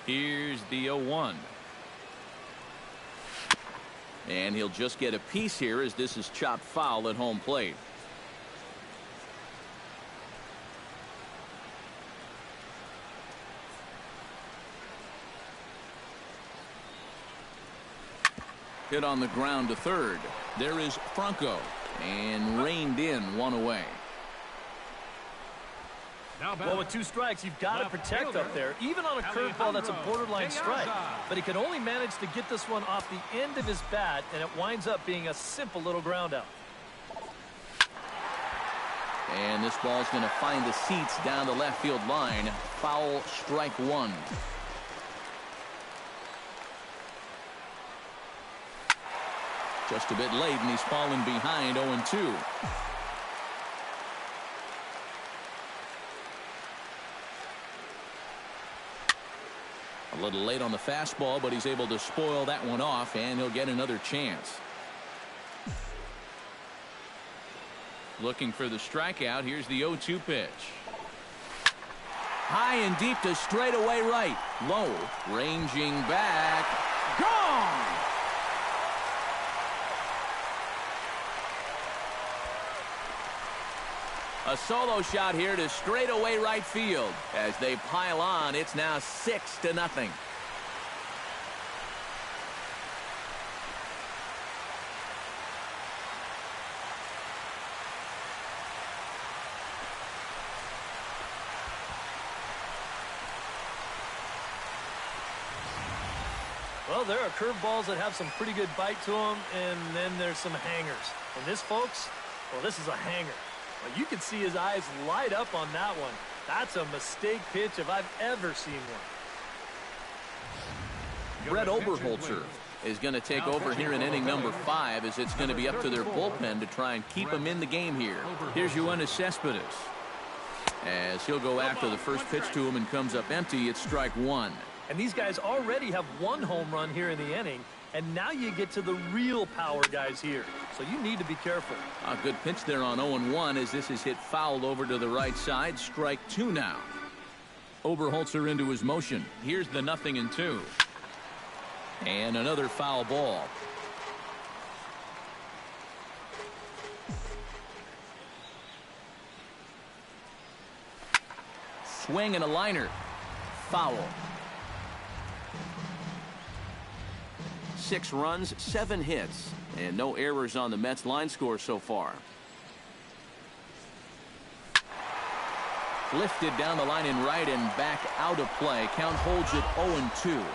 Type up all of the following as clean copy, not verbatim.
Here's the 0-1. And he'll just get a piece here as this is chopped foul at home plate. Hit on the ground to third. There is Franco, and reined in, one away. Well, with 2 strikes, you've got to protect up there, even on a curveball that's a borderline strike. But he can only manage to get this one off the end of his bat, and it winds up being a simple little ground out. And this ball's going to find the seats down the left field line. Foul, strike 1. Just a bit late, and he's fallen behind 0-2. A little late on the fastball, but he's able to spoil that one off, and he'll get another chance. Looking for the strikeout. Here's the 0-2 pitch. High and deep to straightaway right. Low, ranging back. Gone! A solo shot here to straightaway right field. As they pile on, it's now 6-0. Well, there are curveballs that have some pretty good bite to them, and then there's some hangers. And this, folks, well, this is a hanger. Well, you can see his eyes light up on that one. That's a mistake pitch if I've ever seen one. Brett Oberholzer is going to take over here in inning number 5, as it's going to be up to their bullpen to try and keep him in the game here. Here's Yoenis Cespedes. As he'll go after the first pitch to him and comes up empty, it's strike 1. And these guys already have 1 home run here in the inning, and now you get to the real power guys here. So you need to be careful. A good pitch there on 0-1 as this is hit foul over to the right side. Strike 2 now. Oberholzer into his motion. Here's the 0-2. And another foul ball. Swing and a liner. Foul. 6 runs, 7 hits, and no errors on the Mets line score so far. Lifted down the line in right and back out of play. Count holds it 0-2.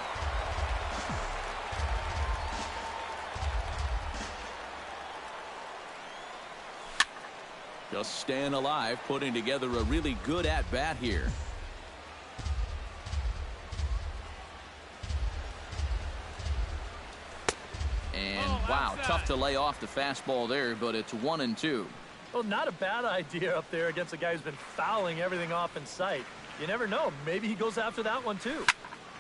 Just staying alive, putting together a really good at-bat here. Wow, tough to lay off the fastball there, but it's 1-2. Well, not a bad idea up there against a guy who's been fouling everything off in sight. You never know. Maybe he goes after that one, too.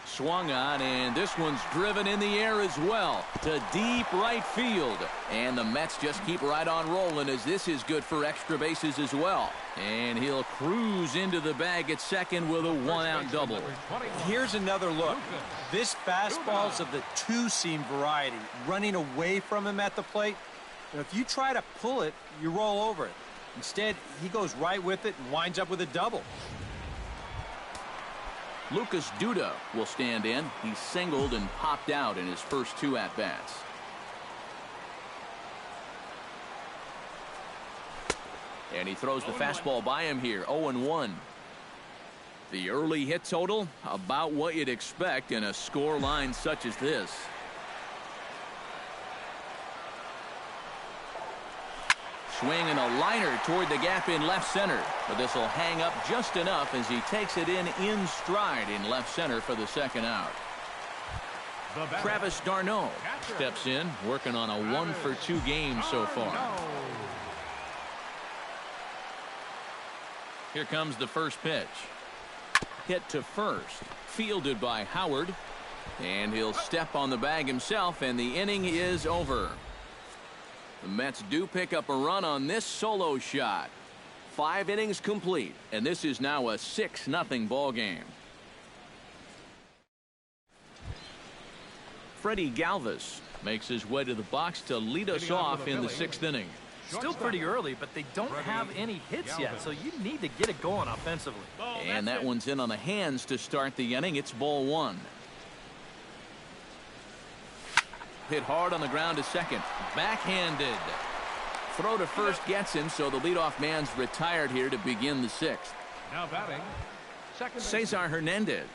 Swung on, and this one's driven in the air as well to deep right field. And the Mets just keep right on rolling, as this is good for extra bases as well. And he'll cruise into the bag at second with a 1-out double. Here's another look. This fastball's of the 2-seam variety, running away from him at the plate. And if you try to pull it, you roll over it. Instead, he goes right with it and winds up with a double. Lucas Duda will stand in. He singled and popped out in his first 2 at-bats. And he throws the fastball by him here, 0-1. The early hit total, about what you'd expect in a score line such as this. Swing and a liner toward the gap in left center. But this will hang up just enough as he takes it in stride in left center for the 2nd out. Travis d'Arnaud steps in, working on a 1-for-2 game so far. Here comes the first pitch. Hit to first. Fielded by Howard. And he'll step on the bag himself, and the inning is over. The Mets do pick up a run on this solo shot. 5 innings complete, and this is now a 6-0 ball game. Freddie Galvis makes his way to the box to lead us off in the 6th inning. Still pretty early, but they don't have any hits yet, so you need to get it going offensively. And that one's in on the hands to start the inning. It's ball 1. Hit hard on the ground to second. Backhanded. Throw to first gets him, so the leadoff man's retired here to begin the 6th. Now batting, Cesar Hernandez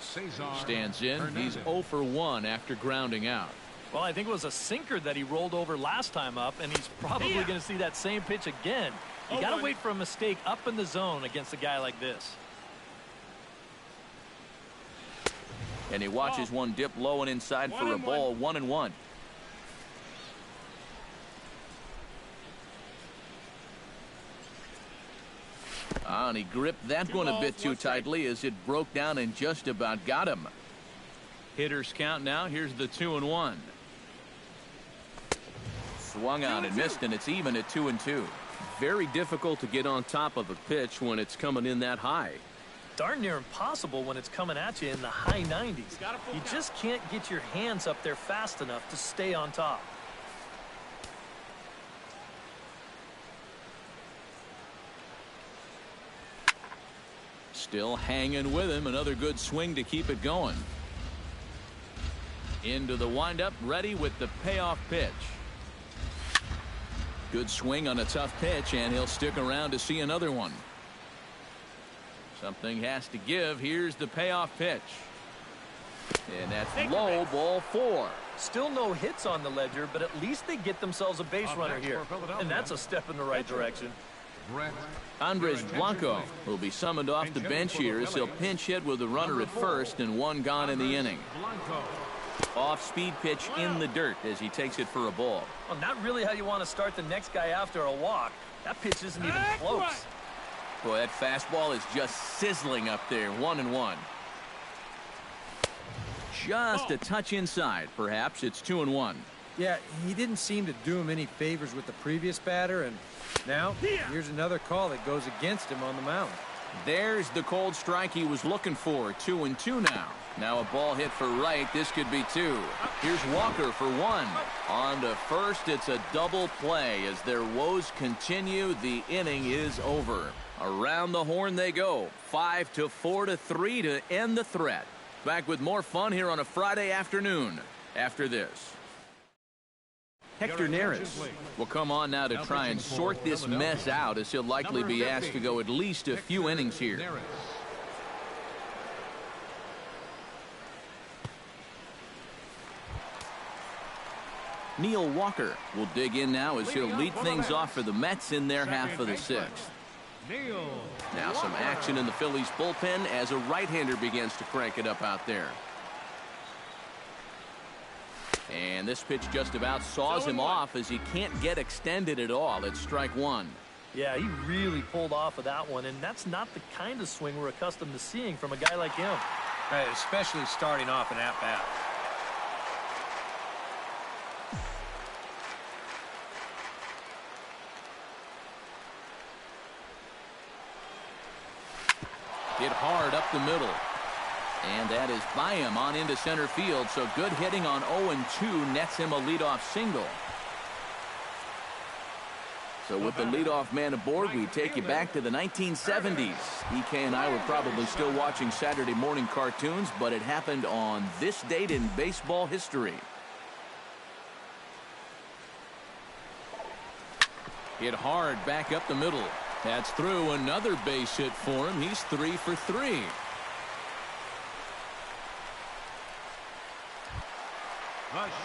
stands in. He's 0 for 1 after grounding out. Well, I think it was a sinker that he rolled over last time up, and he's probably going to see that same pitch again. You got to wait for a mistake up in the zone against a guy like this. And he watches one dip low and inside for a ball. 1-1. And he gripped that one a bit too tightly as it broke down and just about got him. Hitters count now. Here's the 2-1. Swung on and missed, and it's even at 2-2. Very difficult to get on top of a pitch when it's coming in that high. Darn near impossible when it's coming at you in the high 90s. You just can't get your hands up there fast enough to stay on top. Still hanging with him. Another good swing to keep it going. Into the windup, ready with the payoff pitch. Good swing on a tough pitch, and he'll stick around to see another one. Something has to give. Here's the payoff pitch. And that's low, ball 4. Still no hits on the ledger, but at least they get themselves a base runner here. And that's a step in the right direction. Andres Blanco will be summoned off the bench here as he'll pinch hit with a runner at first and one gone in the inning. Off-speed pitch in the dirt as he takes it for a ball. Well, not really how you want to start the next guy after a walk. That pitch isn't even close. Boy, that fastball is just sizzling up there. 1-1. Just a touch inside. Perhaps it's 2-1. Yeah, he didn't seem to do him any favors with the previous batter, and now here's another call that goes against him on the mound. There's the cold strike he was looking for. 2-2 now. Now a ball hit for right. This could be 2. Here's Walker for 1. On to first. It's a double play as their woes continue. The inning is over. Around the horn they go. 5-4-3 to end the threat. Back with more fun here on a Friday afternoon after this. Hector Neris will come on now to try and sort this mess out as he'll likely be asked to go at least a few innings here. Neil Walker will dig in now as he'll lead things off for the Mets in their half of the 6th. Now some action in the Phillies bullpen as a right-hander begins to crank it up out there. And this pitch just about saws him off as he can't get extended at all. It's strike 1. Yeah, he really pulled off of that one, and that's not the kind of swing we're accustomed to seeing from a guy like him. Right, especially starting off an at-bat. Hit hard up the middle. And that is by him on into center field. So good hitting on 0-2 nets him a leadoff single. So with the leadoff man aboard, we take you back to the 1970s. EK and I were probably still watching Saturday morning cartoons, but it happened on this date in baseball history. Hit hard back up the middle. That's through. Another base hit for him. He's 3 for 3.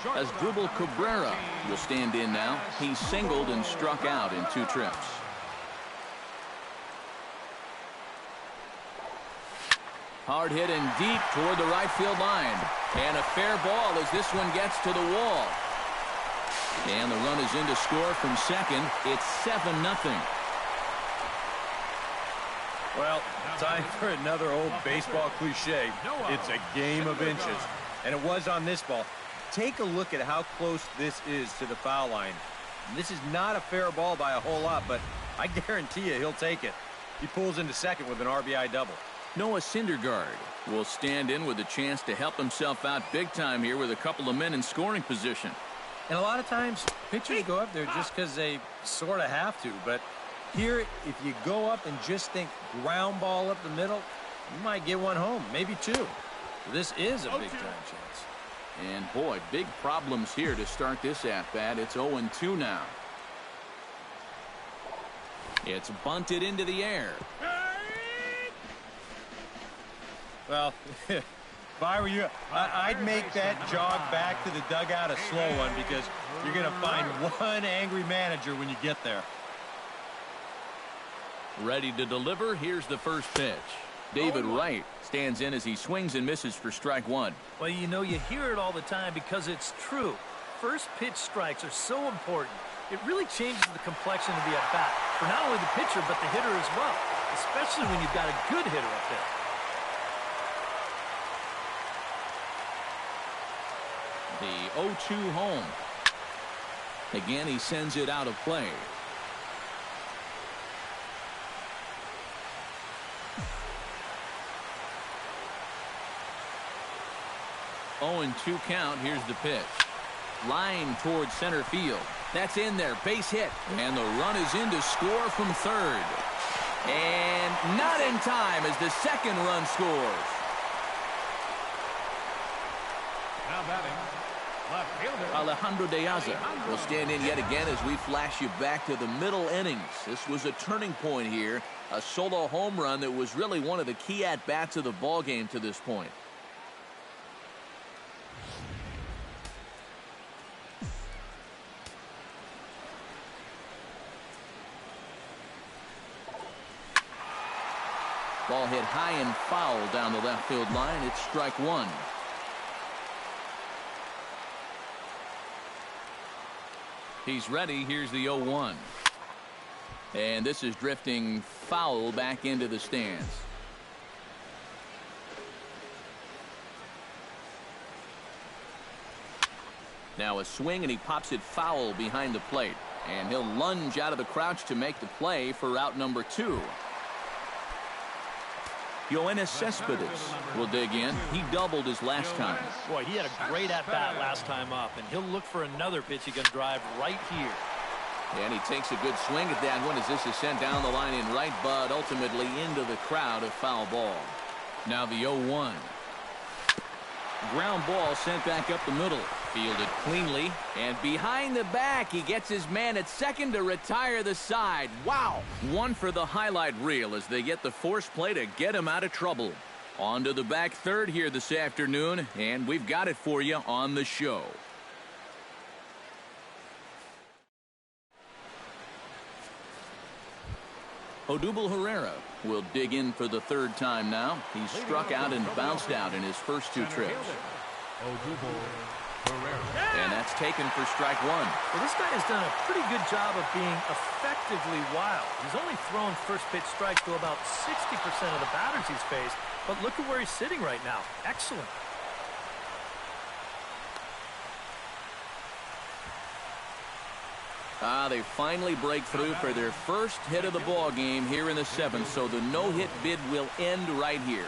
Asdrubal Cabrera will stand in now. He singled and struck out in 2 trips. Hard hit and deep toward the right field line. And a fair ball as this one gets to the wall. And the run is in to score from second. It's 7-0. Well, time for another old baseball cliche. It's a game of inches. And it was on this ball. Take a look at how close this is to the foul line. This is not a fair ball by a whole lot, but I guarantee you he'll take it. He pulls into second with an RBI double. Noah Syndergaard will stand in with a chance to help himself out big time here with a couple of men in scoring position. And a lot of times, pitchers go up there just because they sort of have to. But here, if you go up and just think ground ball up the middle, you might get one home, maybe two. This is a big-time chance. And, boy, big problems here to start this at-bat. It's 0-2 now. It's bunted into the air. Well, if I were you, I'd make that jog back to the dugout a slow one because you're going to find one angry manager when you get there. Ready to deliver. Here's the first pitch. David Wright stands in as he swings and misses for strike one. Well, you know, you hear it all the time because it's true. First pitch strikes are so important. It really changes the complexion of the at-bat for not only the pitcher but the hitter as well, especially when you've got a good hitter up there. The 0-2 home. Again, he sends it out of play. Oh, and 2 count. Here's the pitch. Line towards center field. That's in there. Base hit. And the run is in to score from third. And not in time as the second run scores. Now batting, left fielder Alejandro De Aza will stand in yet again as we flash you back to the middle innings. This was a turning point here. A solo home run that was really one of the key at-bats of the ball game to this point. Ball hit high and foul down the left field line. It's strike one. He's ready. Here's the 0-1. And this is drifting foul back into the stands. Now a swing, and he pops it foul behind the plate. And he'll lunge out of the crouch to make the play for out number 2. Yoenis Cespedes will dig in. He doubled his last time. Boy, he had a great at-bat last time up, and he'll look for another pitch he can drive right here. And he takes a good swing at that one as this is sent down the line in right, but ultimately into the crowd, a foul ball. Now the 0-1. Ground ball sent back up the middle. Fielded cleanly, and behind the back, he gets his man at second to retire the side. Wow! One for the highlight reel as they get the force play to get him out of trouble. On to the back third here this afternoon, and we've got it for you on the show. Odubel Herrera will dig in for the third time now. He's struck out and bounced out in his first 2 trips. And that's taken for strike one. Well, this guy has done a pretty good job of being effectively wild. He's only thrown first pitch strikes to about 60% of the batters he's faced, but look at where he's sitting right now. Excellent. They finally break through for their first hit of the ball game here in the 7th, so the no-hit bid will end right here.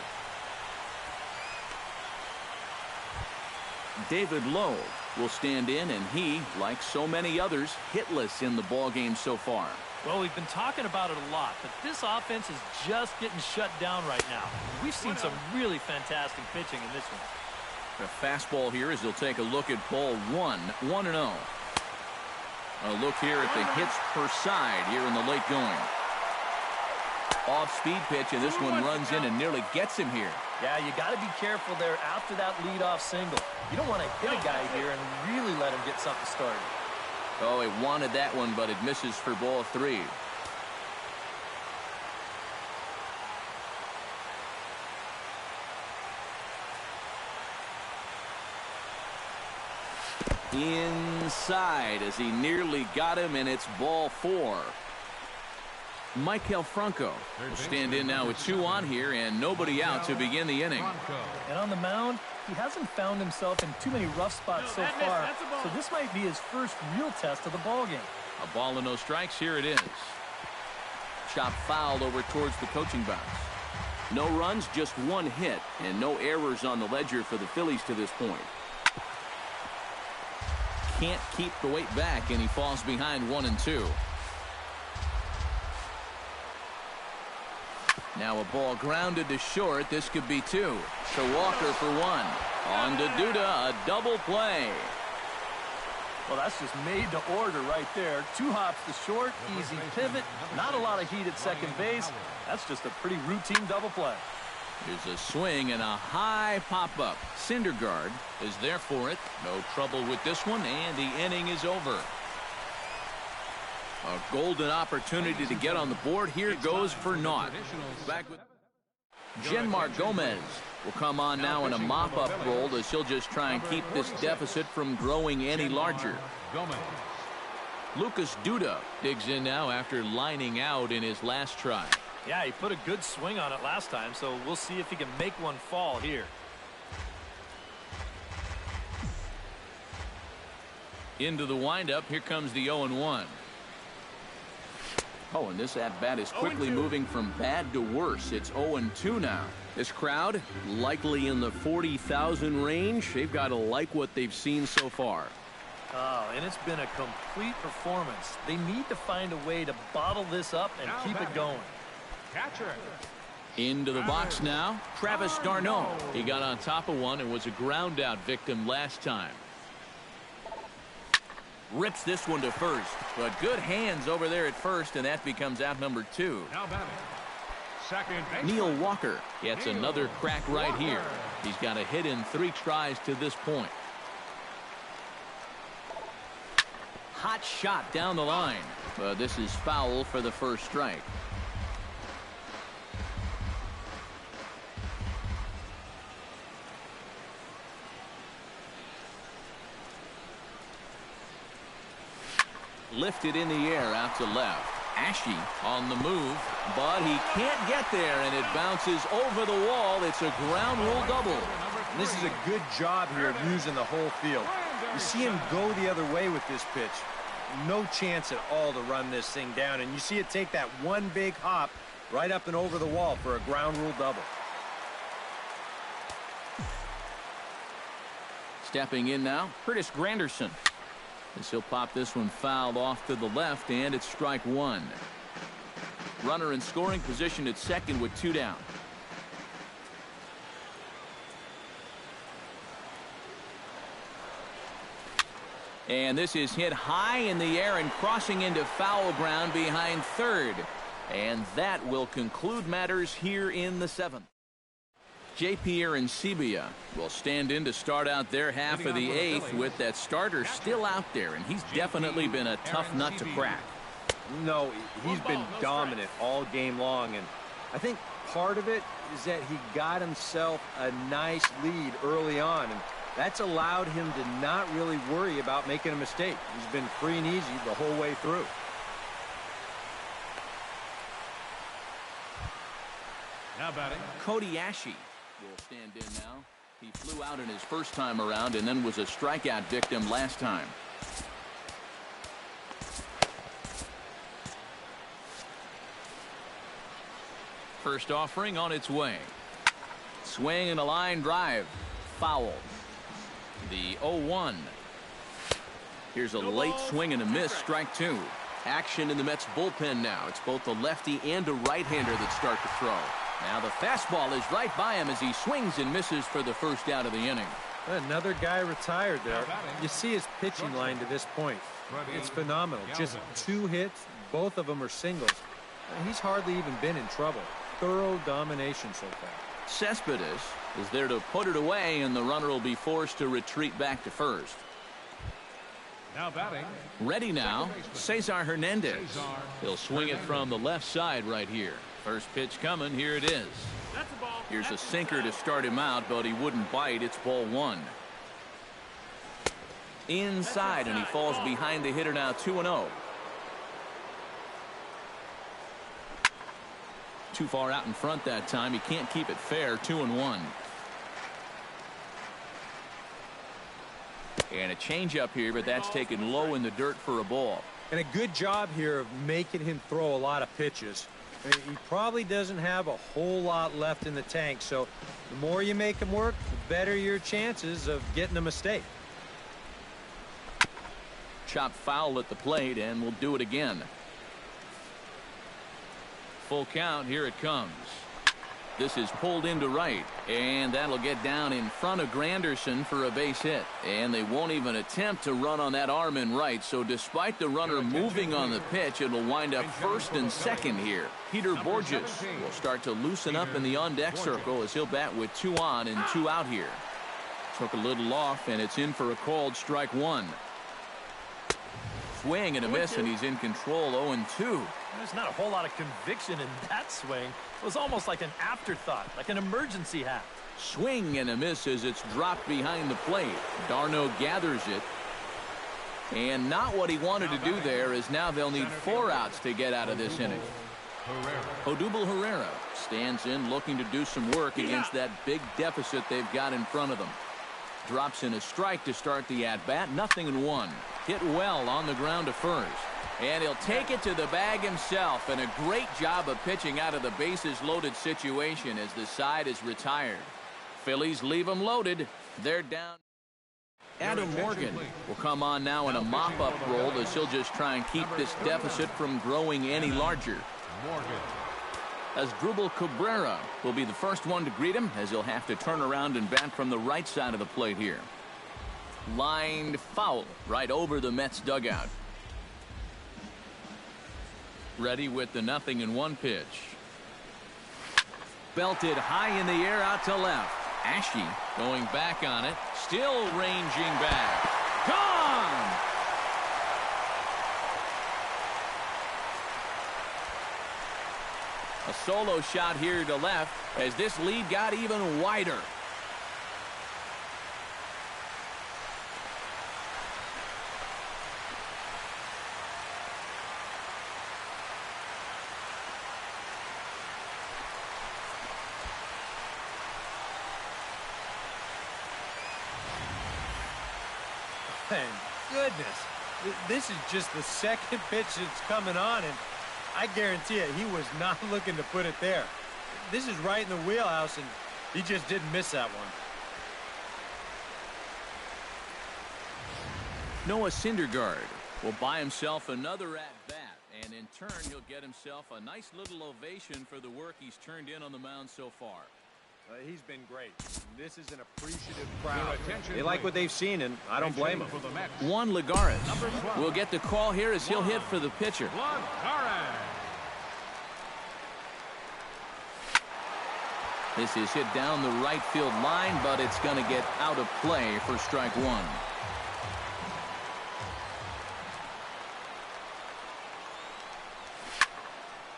David Lowe will stand in, and he, like so many others, hitless in the ball game so far. Well, we've been talking about it a lot, but this offense is just getting shut down right now. We've seen some really fantastic pitching in this one. A fastball here as he'll take a look at ball 1, 1-0. A look here at the hits per side here in the late going. Off-speed pitch, and this one runs in and nearly gets him here. Yeah, you got to be careful there after that leadoff single. You don't want to hit a guy here and really let him get something started. Oh, he wanted that one, but it misses for ball 3. Inside as he nearly got him, and it's ball 4. Michael Franco will stand in now with 2 on here and nobody out to begin the inning. And on the mound, he hasn't found himself in too many rough spots so far, so this might be his first real test of the ball game. A ball and no strikes. Here it is. Chop fouled over towards the coaching box. No runs, just one hit, and no errors on the ledger for the Phillies to this point. Can't keep the weight back, and he falls behind 1-2. Now a ball grounded to short. This could be 2. To Walker for 1. On to Duda, a double play. Well, that's just made to order right there. 2 hops to short, easy pivot, not a lot of heat at second base. That's just a pretty routine double play. Here's a swing and a high pop-up. Syndergaard is there for it. No trouble with this one, and the inning is over. A golden opportunity to get on the board. Here goes for naught. Back with Genmar Gomez will come on now in a mop-up role as he'll just try and keep this deficit from growing any larger. Lucas Duda digs in now after lining out in his last try. Yeah, he put a good swing on it last time, so we'll see if he can make one fall here. Into the windup. Here comes the 0-1. Oh, and this at-bat is quickly moving from bad to worse. It's 0-2 now. This crowd, likely in the 40,000 range. They've got to like what they've seen so far. Oh, and it's been a complete performance. They need to find a way to bottle this up and keep it going. Catcher. Into the box now, Travis d'Arnaud. He got on top of one and was a ground out victim last time. Rips this one to first, but good hands over there at first, and that becomes out number 2. Now batting. Second base. Neil Walker gets another crack right here. He's got a hit in 3 tries to this point. Hot shot down the line, but this is foul for the first strike. Lifted in the air out to left. Ashe on the move, but he can't get there, and it bounces over the wall. It's a ground rule double. And this is a good job here of using the whole field. You see him go the other way with this pitch. No chance at all to run this thing down, and you see it take that one big hop right up and over the wall for a ground rule double. Stepping in now, Curtis Granderson. As he'll pop this one fouled off to the left, and it's strike 1. Runner in scoring position at second with 2 down. And this is hit high in the air and crossing into foul ground behind third. And that will conclude matters here in the 7th. J.P. Arancibia will stand in to start out their half of the 8th with that starter still out there, and he's definitely been a tough nut to crack. No, he's been dominant all game long, and I think part of it is that he got himself a nice lead early on, and that's allowed him to not really worry about making a mistake. He's been free and easy the whole way through. Now batting. Cody Ashe will stand in now. He flew out in his first time around and then was a strikeout victim last time. First offering on its way. Swing and a line drive. Foul. The 0-1. Here's a late swing and a miss. Strike 2. Action in the Mets bullpen now. It's both a lefty and a right-hander that start to throw. Now the fastball is right by him as he swings and misses for the first out of the inning. Another guy retired there. You see his pitching line to this point. It's phenomenal. Just 2 hits. Both of them are singles. He's hardly even been in trouble. Thorough domination so far. Cespedes is there to put it away, and the runner will be forced to retreat back to first. Now batting. Ready now, Cesar Hernandez. He'll swing it from the left side right here. First pitch coming. Here it is. Here's a sinker to start him out, but he wouldn't bite. It's ball 1. Inside, and he falls behind the hitter now. 2-0. Too far out in front that time. He can't keep it fair. 2-1. And a changeup here, but that's taken low in the dirt for a ball. And a good job here of making him throw a lot of pitches. He probably doesn't have a whole lot left in the tank, so the more you make him work, the better your chances of getting a mistake. Chop foul at the plate, and we'll do it again. Full count, here it comes. This is pulled into right, and that'll get down in front of Granderson for a base hit. And they won't even attempt to run on that arm in right, so despite the runner moving on the pitch, it'll wind up first and second here. Peter Borges will start to loosen up in the on-deck circle as he'll bat with 2 on and 2 out here. Took a little off, and it's in for a called strike 1. Swing and a miss, and he's in control 0-2. There's not a whole lot of conviction in that swing. It was almost like an afterthought, like an emergency hat. Swing and a miss as it's dropped behind the plate. Darno gathers it. And not what he wanted to do there, as now they'll need 4 outs to get out of this inning. Odubel Herrera stands in looking to do some work against that big deficit they've got in front of them. Drops in a strike to start the at-bat. 0-1. Hit well on the ground to first. And he'll take it to the bag himself, and a great job of pitching out of the bases-loaded situation as the side is retired. Phillies leave them loaded. They're down. Adam Morgan will come on now in a mop-up role as he'll just try and keep this deficit from growing any larger. As Drubal Cabrera will be the first one to greet him, as he'll have to turn around and bat from the right side of the plate here. Lined foul right over the Mets dugout. Ready with the 0-1 pitch. Belted high in the air out to left. Ashe going back on it. Still ranging back. Gone! A solo shot here to left as this lead got even wider. Thank goodness. This is just the second pitch that's coming on, and I guarantee it, he was not looking to put it there. This is right in the wheelhouse, and he just didn't miss that one. Noah Syndergaard will buy himself another at-bat, and in turn, he'll get himself a nice little ovation for the work he's turned in on the mound so far. He's been great. This is an appreciative crowd. They like what they've seen, and I don't blame them. Juan Lagares will get the call here as he'll hit for the pitcher. This is hit down the right field line, but it's going to get out of play for strike 1.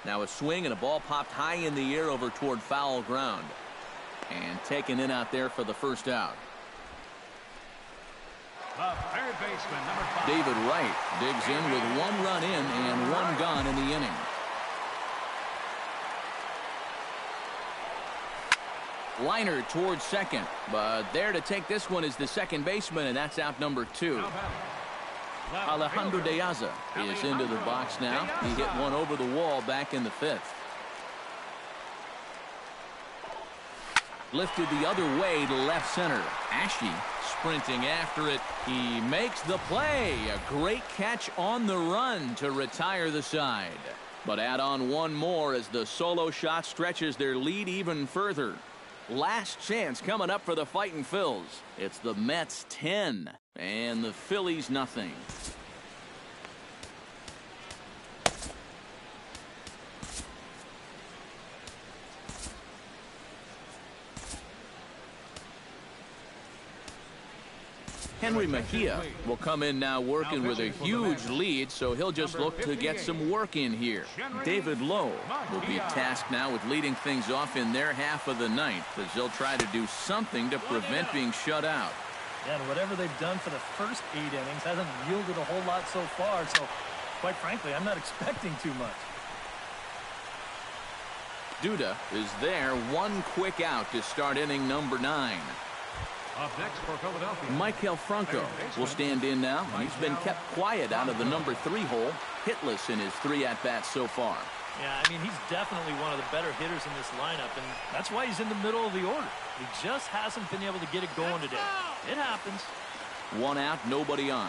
Now a swing and a ball popped high in the air over toward foul ground. And taken in out there for the first out. The third baseman, number 5. David Wright digs in with 1 run in and 1 gone in the inning. Liner towards second, but there to take this one is the second baseman, and that's out number 2. Alejandro De Aza is into the box now. He hit one over the wall back in the 5th. Lifted the other way to left center. Ashe sprinting after it. He makes the play. A great catch on the run to retire the side. But add on one more as the solo shot stretches their lead even further. Last chance coming up for the Fightin' Phils. It's the Mets 10 and the Phillies nothing. Henry Mejia will come in now working with a huge lead, so he'll just look to get some work in here. David Lowe will be tasked now with leading things off in their half of the ninth, as they'll try to do something to prevent being shut out. Yeah, and whatever they've done for the first 8 innings hasn't yielded a whole lot so far, so quite frankly, I'm not expecting too much. Duda is there, 1 quick out to start inning number 9. Up next for Philadelphia, Michael Franco will stand in now. He's been kept quiet out of the number 3 hole, hitless in his 3 at-bats so far. Yeah, I mean, he's definitely one of the better hitters in this lineup, and that's why he's in the middle of the order. He just hasn't been able to get it going today. It happens. 1 out, nobody on.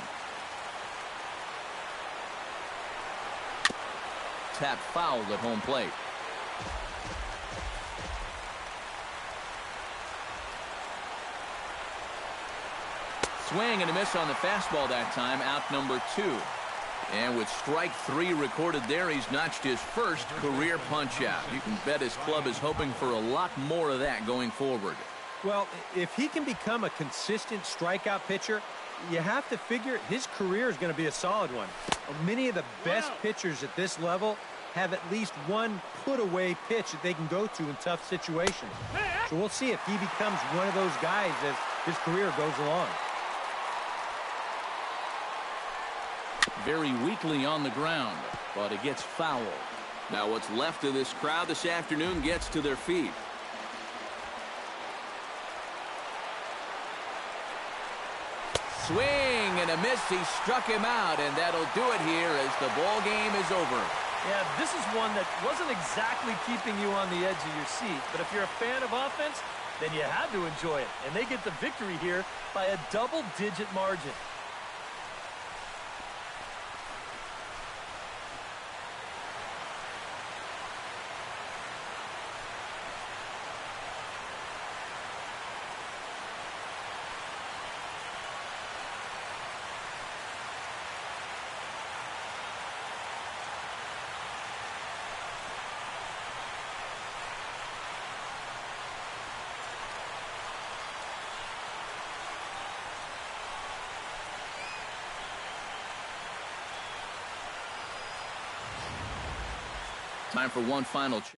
Tap fouled at home plate. Swing and a miss on the fastball that time, out number 2. And with strike 3 recorded there, he's notched his first career punch-out. You can bet his club is hoping for a lot more of that going forward. Well, if he can become a consistent strikeout pitcher, you have to figure his career is going to be a solid one. Many of the best pitchers at this level have at least one put-away pitch that they can go to in tough situations. So we'll see if he becomes one of those guys as his career goes along. Very weakly on the ground, but it gets fouled. Now what's left of this crowd this afternoon gets to their feet. Swing and a miss. He struck him out, and that'll do it here as the ball game is over. Yeah, this is one that wasn't exactly keeping you on the edge of your seat, but if you're a fan of offense, then you had to enjoy it. And they get the victory here by a double-digit margin. Time for one final check.